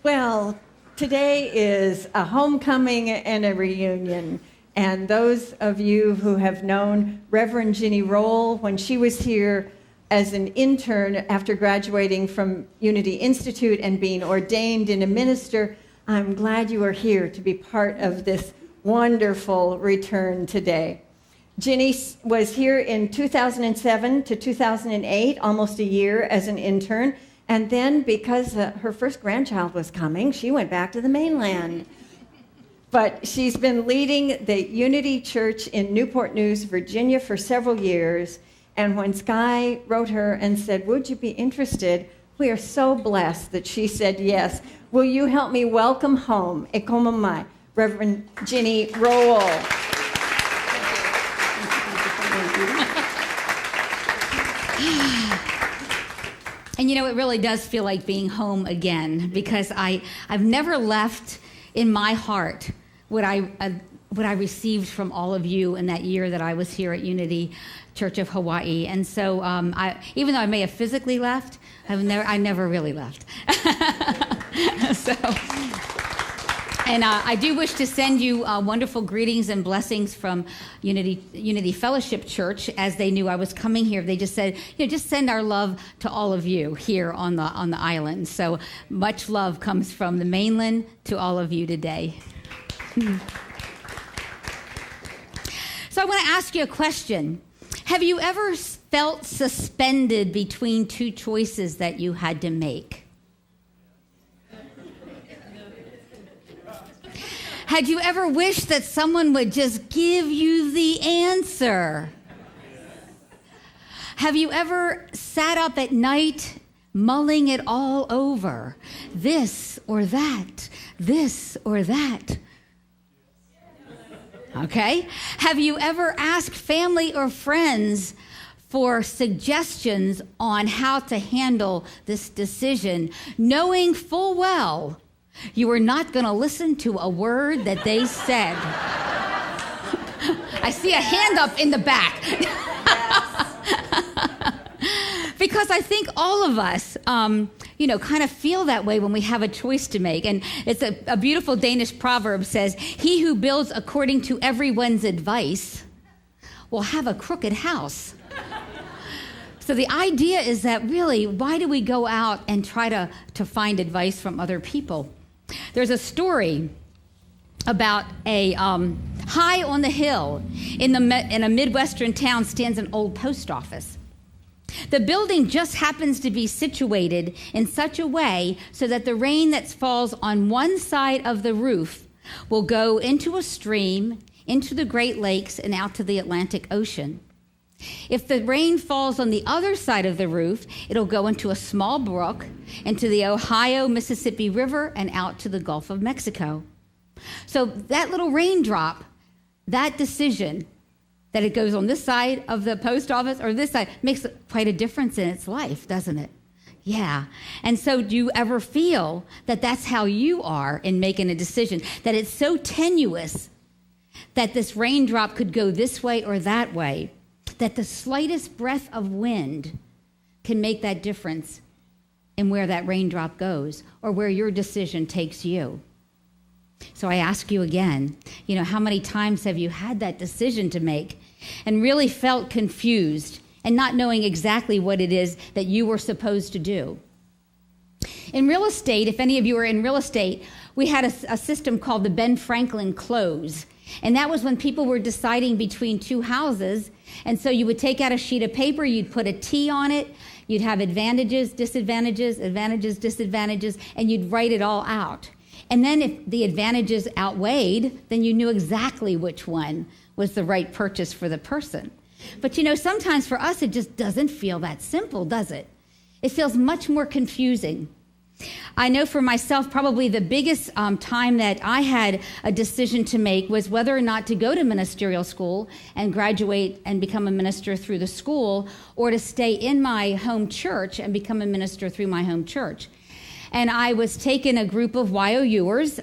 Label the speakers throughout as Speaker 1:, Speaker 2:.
Speaker 1: Well, today is a homecoming and a reunion. And those of you who have known Reverend Ginny Roll when she was here as an intern after graduating from Unity Institute and being ordained in a minister, I'm glad you are here to be part of this wonderful return today. Ginny was here in 2007 to 2008, almost a year as an intern. And then because her first grandchild was coming, she went back to the mainland. But she's been leading the Unity Church in Newport News, Virginia for several years. And when Sky wrote her and said, would you be interested? We are so blessed that she said yes. Will you help me welcome home, e como mai, Reverend Ginny Roll.
Speaker 2: And you know, it really does feel like being home again, because I've never left in my heart what I received from all of you in that year that I was here at Unity Church of Hawaii. And so even though I may have physically left, I never really left. And I do wish to send you wonderful greetings and blessings from Unity Fellowship Church. As they knew I was coming here, they just said, just send our love to all of you here on the island. So much love comes from the mainland to all of you today. So I want to ask you a question. Have you ever felt suspended between two choices that you had to make? Had you ever wished that someone would just give you the answer? Have you ever sat up at night mulling it all over? This or that, this or that. Okay? Have you ever asked family or friends for suggestions on how to handle this decision, knowing full well you were not going to listen to a word that they said? I see a hand up in the back. Because I think all of us, kind of feel that way when we have a choice to make. And it's a beautiful Danish proverb says, he who builds according to everyone's advice will have a crooked house. So the idea is that really, why do we go out and try to find advice from other people? There's a story about a high on the hill in a Midwestern town stands an old post office. The building just happens to be situated in such a way so that the rain that falls on one side of the roof will go into a stream, into the Great Lakes, and out to the Atlantic Ocean. If the rain falls on the other side of the roof, it'll go into a small brook, into the Ohio-Mississippi River, and out to the Gulf of Mexico. So that little raindrop, that decision, that it goes on this side of the post office or this side, makes quite a difference in its life, doesn't it? Yeah. And so do you ever feel that that's how you are in making a decision, that it's so tenuous that this raindrop could go this way or that way, that the slightest breath of wind can make that difference in where that raindrop goes or where your decision takes you? So I ask you again, how many times have you had that decision to make and really felt confused and not knowing exactly what it is that you were supposed to do? In real estate, if any of you are in real estate, we had a system called the Ben Franklin close. And that was when people were deciding between two houses. And so you would take out a sheet of paper, you'd put a T on it, you'd have advantages, disadvantages, advantages, disadvantages, and you'd write it all out. And then if the advantages outweighed, then you knew exactly which one was the right purchase for the person. But sometimes for us, it just doesn't feel that simple, does it? It feels much more confusing. I know for myself, probably the biggest time that I had a decision to make was whether or not to go to ministerial school and graduate and become a minister through the school, or to stay in my home church and become a minister through my home church. And I was taking a group of YOUers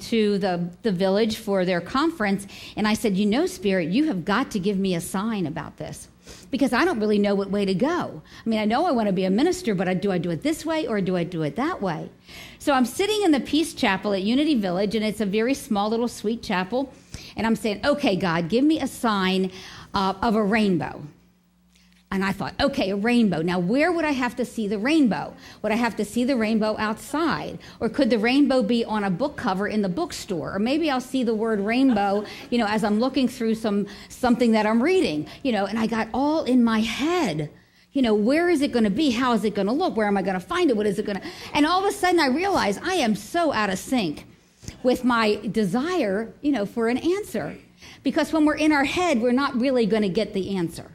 Speaker 2: to the village for their conference. And I said, Spirit, you have got to give me a sign about this. because I don't really know what way to go. I mean, I know I want to be a minister, but do I do it this way or do I do it that way? So I'm sitting in the Peace Chapel at Unity Village, and it's a very small little sweet chapel. And I'm saying, okay, God, give me a sign of a rainbow. And I thought, okay, a rainbow. Now, where would I have to see the rainbow? Would I have to see the rainbow outside? Or could the rainbow be on a book cover in the bookstore? Or maybe I'll see the word rainbow, as I'm looking through something that I'm reading, and I got all in my head. Where is it going to be? How is it going to look? Where am I going to find it? What is it going to... And all of a sudden I realized I am so out of sync with my desire, for an answer. Because when we're in our head, we're not really going to get the answer.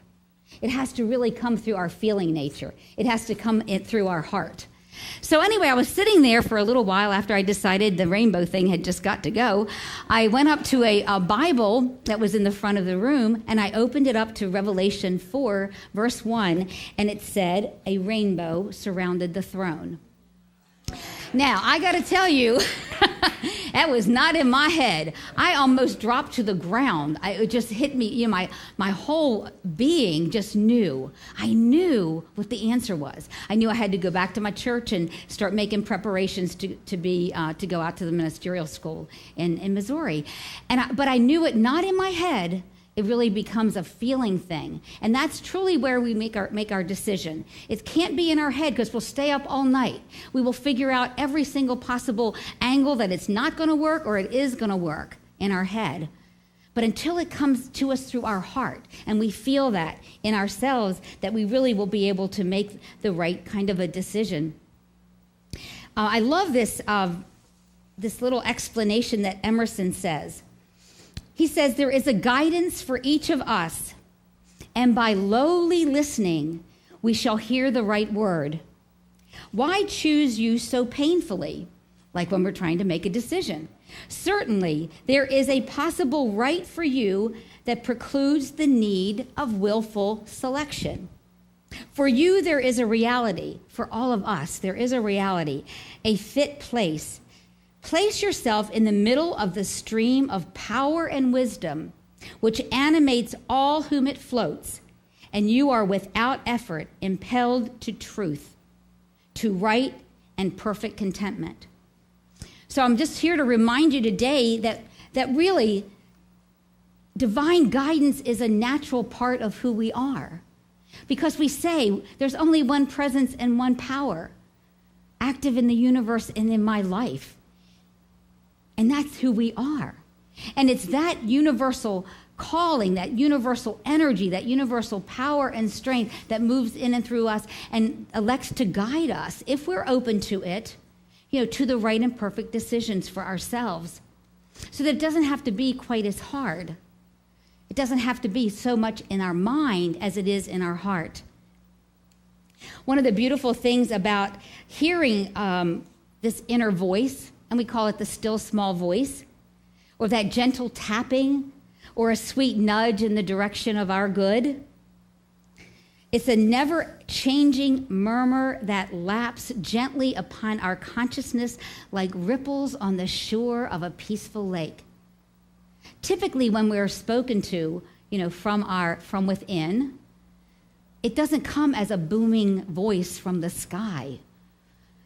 Speaker 2: It has to really come through our feeling nature. It has to come through our heart. So anyway, I was sitting there for a little while after I decided the rainbow thing had just got to go. I went up to a Bible that was in the front of the room, and I opened it up to Revelation 4, verse 1, and it said, "A rainbow surrounded the throne." Now, I got to tell you, that was not in my head. I almost dropped to the ground. It just hit me. My whole being just knew. I knew what the answer was. I knew I had to go back to my church and start making preparations to go out to the ministerial school in Missouri. But I knew it not in my head. It really becomes a feeling thing. And that's truly where we make our decision. It can't be in our head because we'll stay up all night. We will figure out every single possible angle that it's not going to work or it is going to work in our head. But until it comes to us through our heart and we feel that in ourselves, that we really will be able to make the right kind of a decision. I love this little explanation that Emerson says. He says, "There is a guidance for each of us, and by lowly listening, we shall hear the right word. Why choose you so painfully, like when we're trying to make a decision? Certainly, there is a possible right for you that precludes the need of willful selection. For you, there is a reality. For all of us, there is a reality, a fit place. Place yourself in the middle of the stream of power and wisdom, which animates all whom it floats, and you are without effort impelled to truth, to right and perfect contentment." So I'm just here to remind you today that really divine guidance is a natural part of who we are. Because we say there's only one presence and one power active in the universe and in my life. And that's who we are. And it's that universal calling, that universal energy, that universal power and strength that moves in and through us and elects to guide us, if we're open to it, to the right and perfect decisions for ourselves. So that it doesn't have to be quite as hard. It doesn't have to be so much in our mind as it is in our heart. One of the beautiful things about hearing this inner voice, and we call it the still small voice, or that gentle tapping, or a sweet nudge in the direction of our good. It's a never-changing murmur that laps gently upon our consciousness like ripples on the shore of a peaceful lake. Typically, when we're spoken to, from within, it doesn't come as a booming voice from the sky.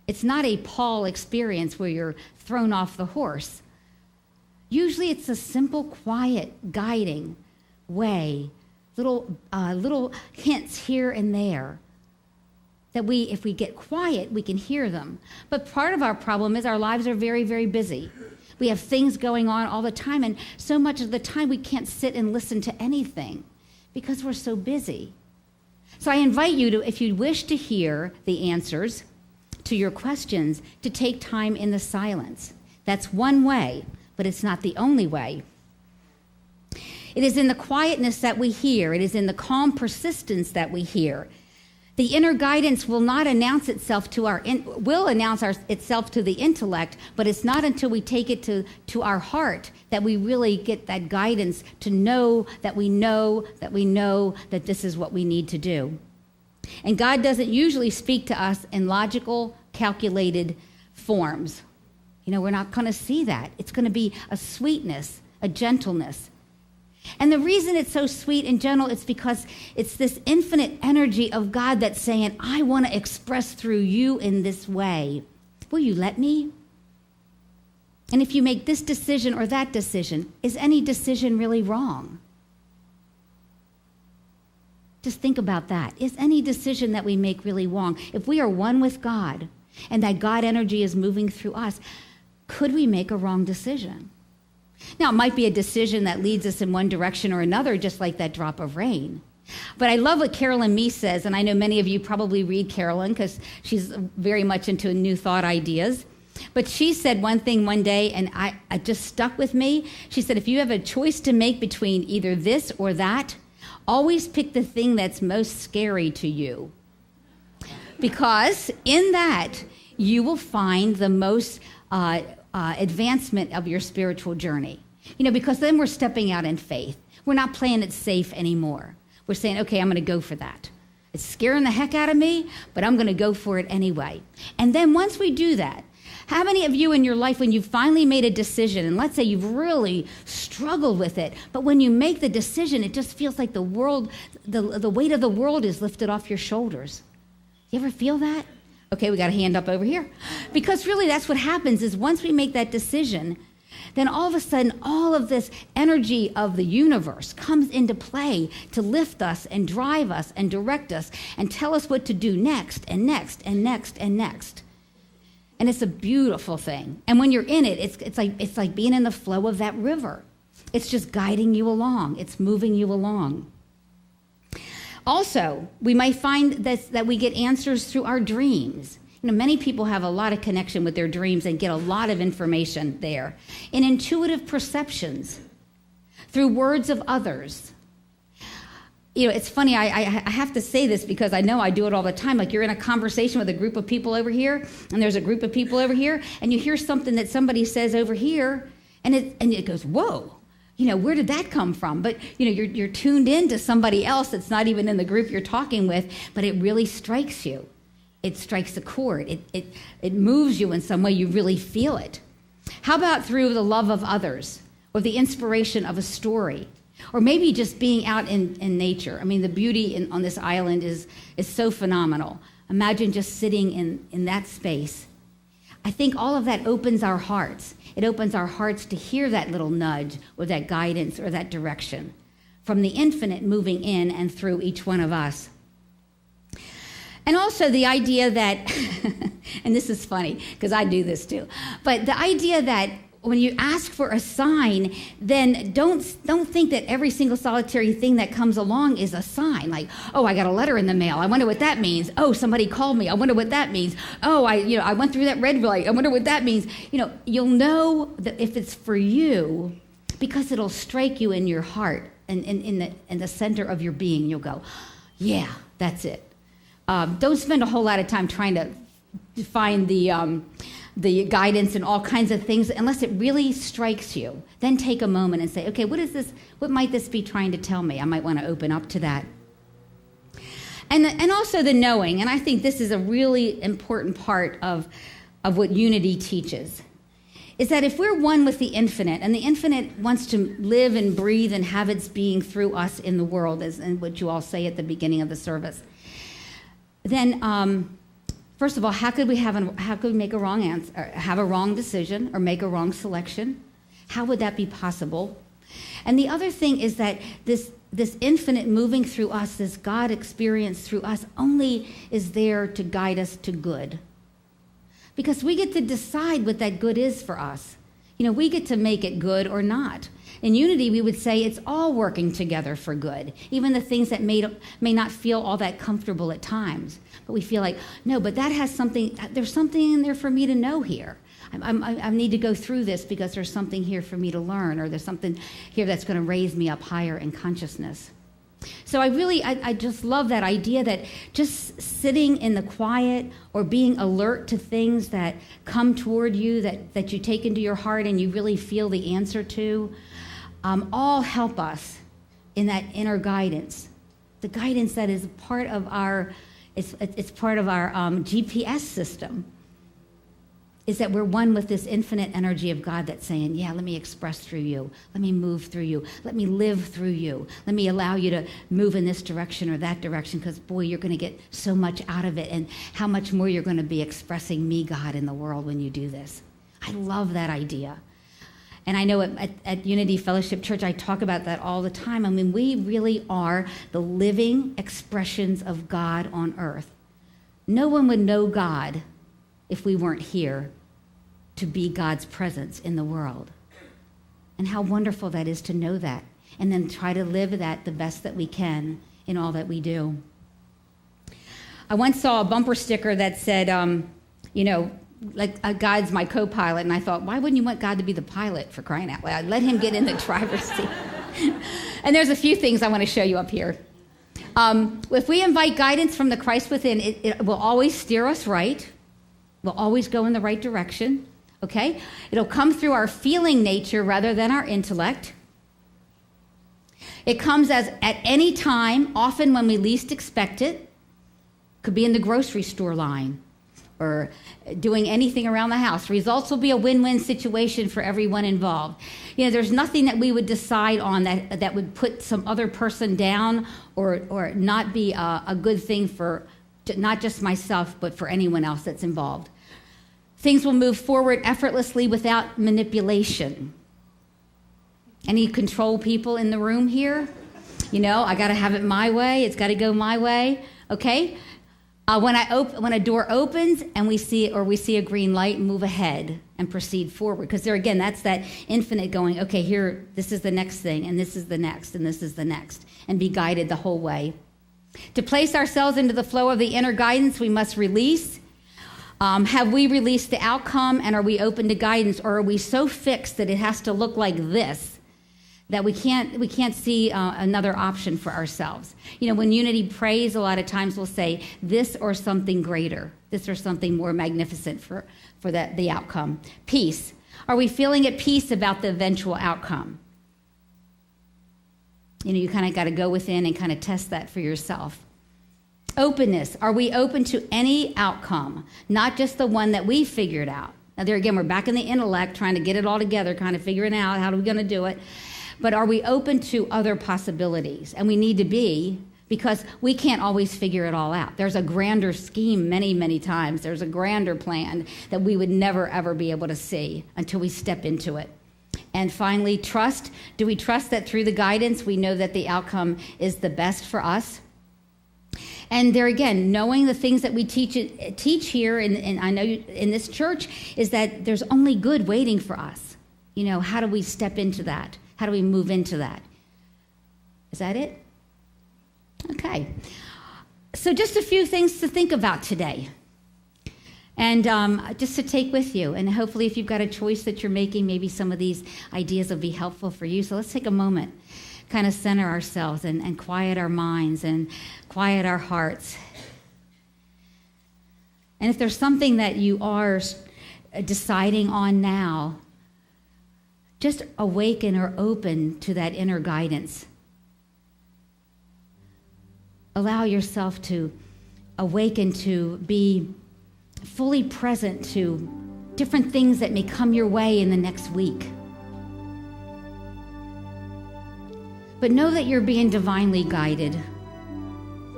Speaker 2: It's not a Paul experience where you're thrown off the horse. Usually it's a simple, quiet, guiding way, little hints here and there that if we get quiet, we can hear them. But part of our problem is our lives are very, very busy. We have things going on all the time, and so much of the time we can't sit and listen to anything because we're so busy. So I invite you to, if you wish to hear the answers to your questions, to take time in the silence. That's one way, but it's not the only way. It is in the quietness that we hear. It is in the calm persistence that we hear. The inner guidance will not announce itself itself to the intellect, but it's not until we take it to our heart that we really get that guidance to know that we know that we know that this is what we need to do. And God doesn't usually speak to us in logical, calculated forms. We're not going to see that. It's going to be a sweetness, a gentleness. And the reason it's so sweet and gentle is because it's this infinite energy of God that's saying, I want to express through you in this way. Will you let me? And if you make this decision or that decision, is any decision really wrong? Just think about that. Is any decision that we make really wrong? If we are one with God and that God energy is moving through us, could we make a wrong decision? Now, it might be a decision that leads us in one direction or another, just like that drop of rain. But I love what Carolyn Mee says, and I know many of you probably read Carolyn because she's very much into New Thought ideas. But she said one thing one day, and it just stuck with me. She said, if you have a choice to make between either this or that, always pick the thing that's most scary to you. Because in that, you will find the most advancement of your spiritual journey. Because then we're stepping out in faith. We're not playing it safe anymore. We're saying, okay, I'm going to go for that. It's scaring the heck out of me, but I'm going to go for it anyway. And then once we do that, how many of you in your life, when you finally made a decision, and let's say you've really struggled with it, but when you make the decision, it just feels like the world, the weight of the world is lifted off your shoulders. You ever feel that? Okay, we got a hand up over here. Because really that's what happens is once we make that decision, then all of a sudden all of this energy of the universe comes into play to lift us and drive us and direct us and tell us what to do next and next and next and next. And it's a beautiful thing. And when you're in it, it's like being in the flow of that river. It's just guiding you along. It's moving you along. Also, we might find that we get answers through our dreams. Many people have a lot of connection with their dreams and get a lot of information there. In intuitive perceptions, through words of others. It's funny, I have to say this because I know I do it all the time. Like you're in a conversation with a group of people over here, and there's a group of people over here, and you hear something that somebody says over here, and it goes, whoa. Where did that come from? But, you're tuned in to somebody else that's not even in the group you're talking with, but it really strikes you. It strikes a chord. It moves you in some way. You really feel it. How about through the love of others or the inspiration of a story? Or maybe just being out in nature. I mean, the beauty on this island is so phenomenal. Imagine just sitting in that space. I think all of that opens our hearts. It opens our hearts to hear that little nudge or that guidance or that direction from the infinite moving in and through each one of us. And also the idea that, and this is funny because I do this too, but the idea that when you ask for a sign, then don't think that every single solitary thing that comes along is a sign. Like, oh, I got a letter in the mail. I wonder what that means. Oh, somebody called me. I wonder what that means. Oh, I went through that red light. I wonder what that means. You'll know that if it's for you because it'll strike you in your heart and in the center of your being. You'll go, yeah, that's it. Don't spend a whole lot of time trying to find the guidance and all kinds of things unless it really strikes you. Then take a moment and say, okay, what might this be trying to tell me? I might want to open up to that. And also the knowing, and I think this is a really important part of what unity teaches, is that if we're one with the infinite, and the infinite wants to live and breathe and have its being through us in the world, as in what you all say at the beginning of the service, then first of all, how could we make a wrong answer, or have a wrong decision, or make a wrong selection? How would that be possible? And the other thing is that this infinite moving through us, this God experience through us, only is there to guide us to good. Because we get to decide what that good is for us. We get to make it good or not. In unity, we would say it's all working together for good, even the things that may not feel all that comfortable at times. But we feel like, no, but that has something, there's something in there for me to know here. I need to go through this because there's something here for me to learn, or there's something here that's going to raise me up higher in consciousness. So I just love that idea that just sitting in the quiet or being alert to things that come toward you, that you take into your heart and you really feel the answer to, all help us in that inner guidance. The guidance that is part of our, it's part of our GPS system. is that we're one with this infinite energy of God that's saying, yeah, let me express through you. Let me move through you. Let me live through you. Let me allow you to move in this direction or that direction, because, boy, you're going to get so much out of it, and how much more you're going to be expressing me, God, in the world when you do this. I love that idea. And I know at Unity Fellowship Church, I talk about that all the time. I mean, we really are the living expressions of God on earth. No one would know God if we weren't here to be God's presence in the world. And how wonderful that is to know that, and then try to live that the best that we can in all that we do. I once saw a bumper sticker that said, like God's my co-pilot, and I thought, why wouldn't you want God to be the pilot, for crying out loud? Let him get in the driver's seat. And there's a few things I want to show you up here. If we invite guidance from the Christ within, it will always steer us right. We'll always go in the right direction, okay? It'll come through our feeling nature rather than our intellect. It comes as at any time, often when we least expect it. Could be in the grocery store line or doing anything around the house. Results will be a win-win situation for everyone involved. You know, there's nothing that we would decide on that would put some other person down or not be a good thing for not just myself, but for anyone else that's involved. Things will move forward effortlessly without manipulation. Any control people in the room here? You know, I got to have it my way. It's got to go my way. Okay? When a door opens and we see a green light, move ahead and proceed forward. Because there again, that's that infinite going, okay, here, this is the next thing, and this is the next, and this is the next, and be guided the whole way. To place ourselves into the flow of the inner guidance, we must release. Have we released the outcome, and are we open to guidance, or are we so fixed that it has to look like this, that we can't see another option for ourselves? You know, when Unity prays, a lot of times we'll say this or something greater, this or something more magnificent for the outcome. Peace. Are we feeling at peace about the eventual outcome? You know, you kind of got to go within and kind of test that for yourself. Openness. Are we open to any outcome, not just the one that we figured out? Now, there again, we're back in the intellect, trying to get it all together, kind of figuring out how are we going to do it. But are we open to other possibilities? And we need to be, because we can't always figure it all out. There's a grander scheme many, many times. There's a grander plan that we would never, ever be able to see until we step into it. And finally, trust. Do we trust that through the guidance, we know that the outcome is the best for us? And there again, knowing the things that we teach here, and I know in this church, is that there's only good waiting for us. You know, how do we step into that? How do we move into that? Is that it? Okay. So just a few things to think about today. And just to take with you. And hopefully if you've got a choice that you're making, maybe some of these ideas will be helpful for you. So let's take a moment, kind of center ourselves and quiet our minds and quiet our hearts. And if there's something that you are deciding on now, just awaken or open to that inner guidance. Allow yourself to awaken to be fully present to different things that may come your way in the next week. But know that you're being divinely guided.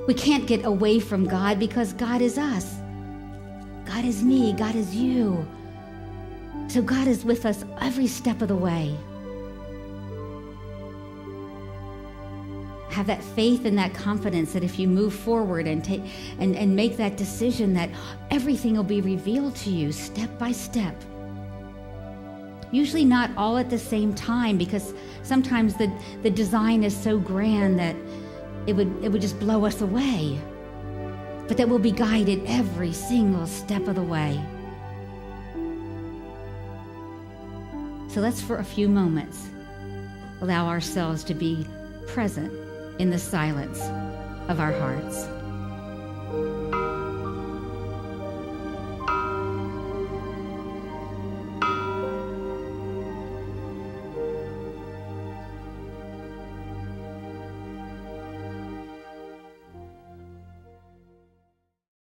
Speaker 2: We can't get away from God because God is us. God is me. God is you. So God is with us every step of the way. Have that faith and that confidence that if you move forward and make that decision, that everything will be revealed to you step by step. Usually not all at the same time, because sometimes the design is so grand that it would just blow us away. But that we'll be guided every single step of the way. So let's, for a few moments, allow ourselves to be present in the silence of our hearts.